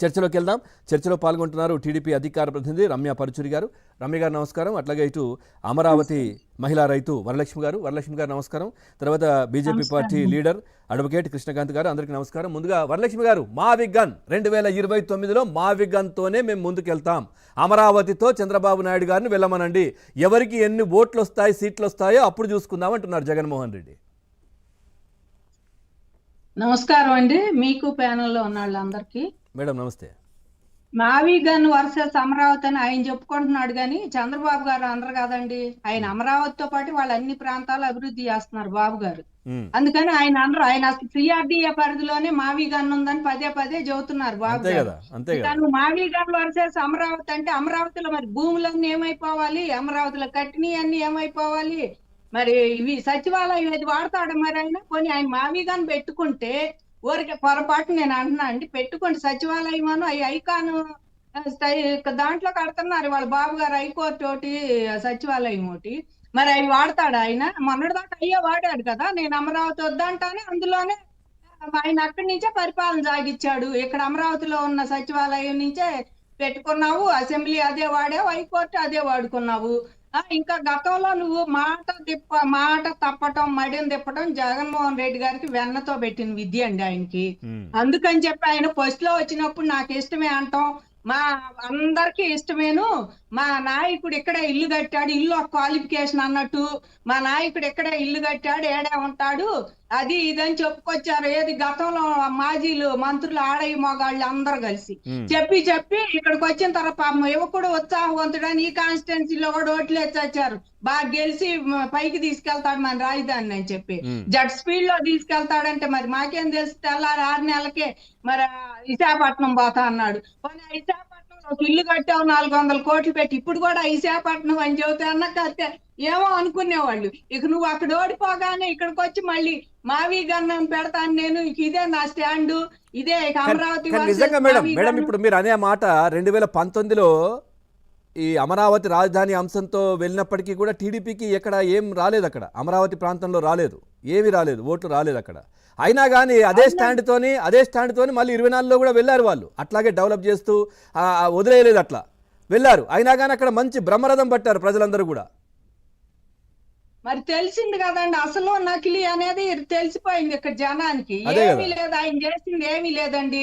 చర్చలోకి వెళ్దాం. చర్చలో పాల్గొంటున్నారు టీడీపీ అధికార ప్రతినిధి రమ్య పరుచూరి గారు. రమ్య గారు నమస్కారం. అట్లాగే ఇటు అమరావతి మహిళా రైతు వరలక్ష్మి గారు నమస్కారం. తర్వాత BJP party leader advocate Krishnakant గారు, అందరికీ నమస్కారం. ముందుగా వరలక్ష్మి గారు, మా విగన్ 2029లో మా విగన్తోనే మేము ముందుకెళ్తాం, అమరావతితో చంద్రబాబు నాయుడు గారిని వెళ్ళమనండి, ఎవరికి ఎన్ని ఓట్లు వస్తాయి సీట్లు వస్తాయో అప్పుడు చూసుకుందాం అంటున్నారు జగన్మోహన్ రెడ్డి. నమస్కారం అండి, మీకు ప్యానెల్లో ఉన్న వాళ్ళందరికీ. మేడం నమస్తే. మావి గన్ వర్సెస్ అమరావతి అని ఆయన చెప్పుకుంటున్నాడు, కానీ చంద్రబాబు గారు అందరు కదండి. ఆయన అమరావతితో పాటు వాళ్ళు అన్ని ప్రాంతాలు అభివృద్ధి చేస్తున్నారు బాబు గారు. అందుకని ఆయన అందరూ ఆయన అసలు సిఆర్డీఏ పరిధిలోనే మావి గన్ ఉందని పదే పదే చెబుతున్నారు బాబు గారు. మావి గన్ వర్సెస్ అమరావతి అంటే అమరావతిలో మరి భూములన్నీ ఏమైపోవాలి, అమరావతిలో కట్టినవి అన్ని ఏమైపోవాలి, మరి ఇవి సచివాలయం ఏది వాడతాడు మరి ఆయన. పోనీ ఆయన మావి గన్ పెట్టుకుంటే ఊరికి పొరపాటు నేను అంటున్నా అండి, పెట్టుకోండి సచివాలయం అను ఐకాను దాంట్లో కడుతున్నారు వాళ్ళ బాబు గారు, హైకోర్టు ఒకటి సచివాలయం ఒకటి. మరి అవి వాడతాడు ఆయన. మొన్నటిదాకా అయ్యే వాడాడు కదా. నేను అమరావతి వద్దంటానే అందులోనే ఆయన అక్కడి నుంచే పరిపాలన సాగించాడు. ఇక్కడ అమరావతిలో ఉన్న సచివాలయం నుంచే పెట్టుకున్నావు, అసెంబ్లీ అదే వాడావు, హైకోర్టు అదే వాడుకున్నావు. ఇంకా గతంలో నువ్వు మాట తప్పటం మడిని తిప్పటం జగన్మోహన్ రెడ్డి గారికి వెన్నతో పెట్టిన విద్య అండి ఆయనకి. అందుకని చెప్పి ఆయన ఫస్ట్ లో వచ్చినప్పుడు నాకు ఇష్టమే అంటాం, మా అందరికి ఇష్టమేను, మా నాయకుడు ఇక్కడే ఇల్లు కట్టాడు, ఇల్లు ఒక క్వాలిఫికేషన్ అన్నట్టు, మా నాయకుడు ఇక్కడే ఇల్లు కట్టాడు, ఏడే ఉంటాడు, అది ఇదని చెప్పుకొచ్చారు. ఏది గతంలో మాజీలు మంత్రులు ఆడయి మగాళ్ళు అందరు కలిసి చెప్పి ఇక్కడికి వచ్చిన తర్వాత పాపం యువకుడు ఉత్సాహవంతుడని ఈ కాన్స్టిట్యున్సీలో కూడా ఓట్లు వచ్చారు, బాగా గెలిచి పైకి తీసుకెళ్తాడు మన రాజధాని అని చెప్పి జెట్ స్పీడ్ లో తీసుకెళ్తాడంటే మరి మాకేం తెలిసి తెల్లారి 6 నెలలకే మరి విశాఖపట్నం పోతా అన్నాడు. విశాఖపట్నం ఇల్లు కట్టావు 400 కోట్లు పెట్టి, ఇప్పుడు కూడా విశాఖపట్నం అని చెబితే అన్న కడితే ఏమో అనుకునేవాళ్ళు. ఇక నువ్వు అక్కడ ఓడిపోగానే ఇక్కడికి వచ్చి మళ్ళీ మావి గన్నం పెడతాను నేను, ఇదే నా స్టాండ్, ఇదే అమరావతి. నిజంగా మేడం ఇప్పుడు మీరు అనే మాట 2019లో ఈ అమరావతి రాజధాని అంశంతో వెళ్ళినప్పటికీ కూడా టీడీపీకి ఎక్కడ ఏం రాలేదు, అక్కడ అమరావతి ప్రాంతంలో రాలేదు, ఏమీ రాలేదు, ఓట్లు రాలేదు అక్కడ. అయినా కానీ అదే స్టాండ్తోని మళ్ళీ 24లో కూడా వెళ్ళారు వాళ్ళు, అట్లాగే డెవలప్ చేస్తూ వదిలేయలేదు, అట్లా వెళ్ళారు. అయినా కానీ అక్కడ మంచి బ్రహ్మరథం పట్టారు ప్రజలందరూ కూడా. మరి తెలిసింది కదండి, అసలు నకిలీ అనేది తెలిసిపోయింది ఇక్కడ జనానికి. ఏమీ లేదు, ఆయన చేసింది ఏమీ లేదండి.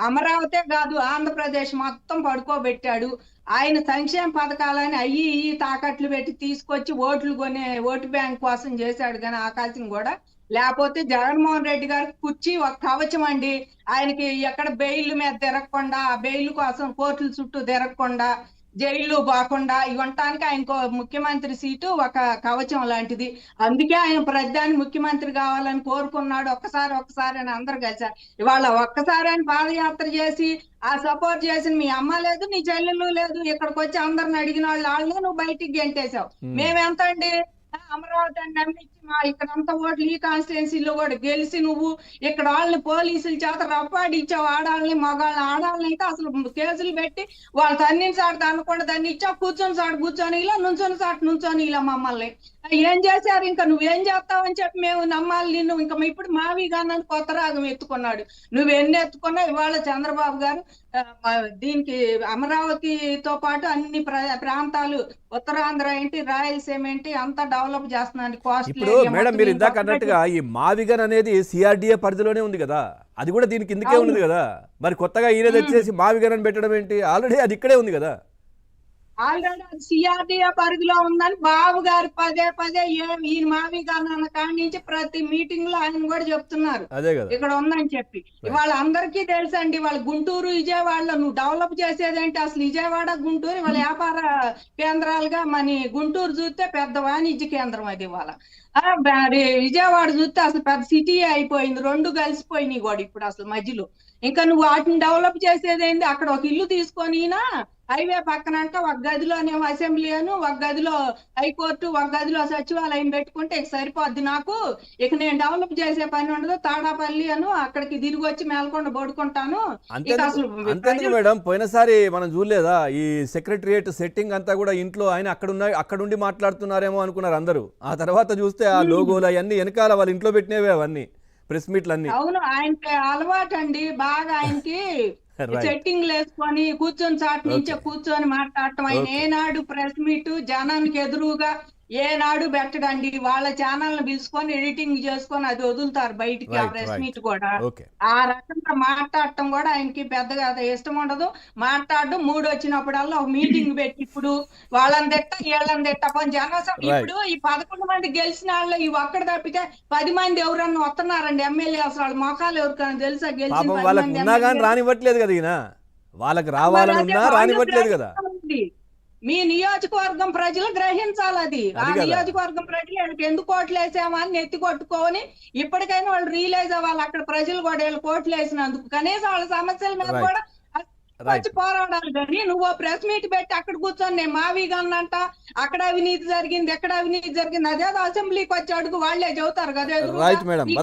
అమరావతే కాదు ఆంధ్రప్రదేశ్ మొత్తం పడుకోబెట్టాడు. ఆయన సంక్షేమ పథకాలని అయ్యి తాకట్లు పెట్టి తీసుకొచ్చి ఓట్లు కొనే ఓటు బ్యాంక్ కోసం చేశాడు కానీ ఆకాశం కూడా. లేకపోతే జగన్మోహన్ రెడ్డి గారికి కుర్చీ ఒక కవచం అండి. ఆయనకి ఎక్కడ బెయిల్ మీద తిరగకుండా, బెయిల్ కోసం కోర్టుల చుట్టూ తిరగకుండా, జైలు పోకుండా ఇవ్వటానికి ఆయనకు ముఖ్యమంత్రి సీటు ఒక కవచం లాంటిది. అందుకే ఆయన ప్రధాని ముఖ్యమంత్రి కావాలని కోరుకున్నాడు. ఒక్కసారి అని అందరు కలిసారు. ఇవాళ ఒక్కసారి అని పాదయాత్ర చేసి ఆ సపోర్ట్ చేసిన మీ అమ్మ లేదు, నీ చెల్లెలు లేదు, ఇక్కడికి వచ్చి అందరిని అడిగిన వాళ్ళే నువ్వు బయటికి గెంటేశావు. మేమెంత అండి అమరావతి అని నమ్మించి ఇక్కడంతా ఓట్లు ఈ కాన్స్టిట్యున్సీలో కూడా గెలిచి నువ్వు ఇక్కడ వాళ్ళని పోలీసుల చేత రప్పాడిచ్చావు. ఆడాలని ఆడాలని అయితే అసలు కేసులు పెట్టి వాళ్ళు తన్నిన సాటు అనకుండా దాన్ని ఇచ్చావు. కూర్చొని ఇలా నుంచొని ఇలా మమ్మల్ని ఏం చేశారు, ఇంకా నువ్వేం చేస్తావని చెప్పి మేము నమ్మాలి నిన్ను. ఇంకా ఇప్పుడు మావి గాని కొత్త రాగం ఎత్తుకున్నాడు. నువ్వెన్ని ఎత్తుకున్నా ఇవాళ చంద్రబాబు గారు దీనికి అమరావతితో పాటు అన్ని ప్రాంతాలు, ఉత్తరాంధ్ర ఏంటి, రాయలసీమ ఏంటి అంతా డెవలప్ చేస్తున్నాడు. ఇప్పుడు మేడం మీరు ఇందాక అన్నట్టుగా ఈ మావిగన్ అనేది సిఆర్డీఏ పరిధిలోనే ఉంది కదా, అది కూడా దీని కిందకే ఉంది కదా. మరి కొత్తగా ఈయన తెచ్చేసి మావిగన్ అని పెట్టడం ఏంటి? ఆల్రెడీ అది ఇక్కడే ఉంది కదా. ఆల్రెడీ సిఆర్డీఏ పరిధిలో ఉందని బాబు గారు పదే ఈయన మావి గారు కాడి నుంచి ప్రతి మీటింగ్ లో ఆయన కూడా చెప్తున్నారు ఇక్కడ ఉందని చెప్పి. ఇవాళ అందరికీ తెలుసండి, వాళ్ళ గుంటూరు విజయవాడలో నువ్వు డెవలప్ చేసేదేంటి? అసలు విజయవాడ గుంటూరు వాళ్ళ వ్యాపార కేంద్రాలుగా, మన గుంటూరు చూస్తే పెద్ద వాణిజ్య కేంద్రం అది. ఇవాళ విజయవాడ చూస్తే అసలు పెద్ద సిటీ అయిపోయింది, రెండు కలిసిపోయినాయి కూడా ఇప్పుడు అసలు మధ్యలో. ఇంకా నువ్వు వాటిని డెవలప్ చేసేదేంటి? అక్కడ ఒక ఇల్లు తీసుకొని హైవే పక్కన అంటే ఒక గదిలోనేమో అసెంబ్లీ అను, ఒక గదిలో హైకోర్టు, ఒక గదిలో సచివాలయం పెట్టుకుంటే ఇక సరిపోద్ది నాకు. ఇక నేను డెవలప్ చేసే పని ఉండదు. తాడాపల్లి అను అక్కడికి తిరిగి వచ్చి మేల్కొండ పడుకుంటాను. అంతే మేడం, పోయినసారి మనం చూడలేదా ఈ సెక్రటరియట్ సెట్టింగ్ అంతా కూడా ఇంట్లో ఆయన అక్కడుండి మాట్లాడుతున్నారేమో అనుకున్నారు అందరూ. ఆ తర్వాత చూస్తే ఆ లోగోలు అవన్నీ వెనకాల వాళ్ళ ఇంట్లో పెట్టినవే అవన్నీ ప్రెస్ మీట్లు అన్ని. అవును, ఆయనకి అలవాటు అండి బాగా. ఆయనకి రైట్. సెట్టింగ్లు వేసుకొని కూర్చొని చాటు నుంచే ఓకే. కూర్చొని మాట్లాడటం. ఆయన ఓకే. ఏనాడు ప్రెస్ మీట్ జనానికి ఎదురుగా ఏనాడు పెట్టడండి. వాళ్ళ ఛానల్ పిలుచుకొని ఎడిటింగ్ చేసుకొని అది వదులుతారు బయటికి, ఆ రైట్. Press right. మీట్ కూడా. ఓకే. ఆ రకంగా మాట్లాడటం కూడా ఆయనకి పెద్దగా ఇష్టం ఉండదు. మాట్లాడడం మూడు వచ్చినప్పుడల్లా ఒక మీటింగ్ పెట్టి ఇప్పుడు వాళ్ళని తిట్ట వీళ్ళని తిట్ట రైట్. ఇప్పుడు ఈ 11 మంది గెలిచిన వాళ్ళు ఈ ఒక్కడు తప్పితే 10 మంది ఎవరన్నా వస్తున్నారండి ఎమ్మెల్యే. అసలు వాళ్ళ మొఖాలు ఎవరికైనా తెలుసా? గెలిచిన పాపం 10 వాళ్ళకి మంది ఉన్నా కానీ ఎమ్మెల్యేలు. రానివ్వట్లేదు కదా ఈయన. వాళ్ళకి మరి రావాలని అదే ఉన్నా వాళ్ళు రానివ్వట్లేదు కదా. గ్రహించాలండి. మీ నియోజకవర్గం ప్రజలు గ్రహించాలి అది. ఆ అది కదా. నియోజకవర్గం ప్రజలు వీళ్ళకి ఎందుకు ఓట్లు వేసామా అని నెత్తి కొట్టుకొని ఇప్పటికైనా వాళ్ళు రియలైజ్ అవ్వాలి. అక్కడ ప్రజలు కూడా వీళ్ళు ఓట్లు వేసినందుకు కనీసం వాళ్ళ సమస్యల మీద రైట్. కూడా వచ్చి రైట్. పోరాడాలి. కానీ నువ్వు ప్రెస్ మీట్ పెట్టి అక్కడ కూర్చొని నేను మావిగా అన్నంట, అక్కడ అవినీతి జరిగింది, ఎక్కడ అవినీతి జరిగింది, అదేదో అసెంబ్లీకి వచ్చి అడుగు వాళ్ళే చెబుతారు కదా ఎదురుగా. Right madam. నీకు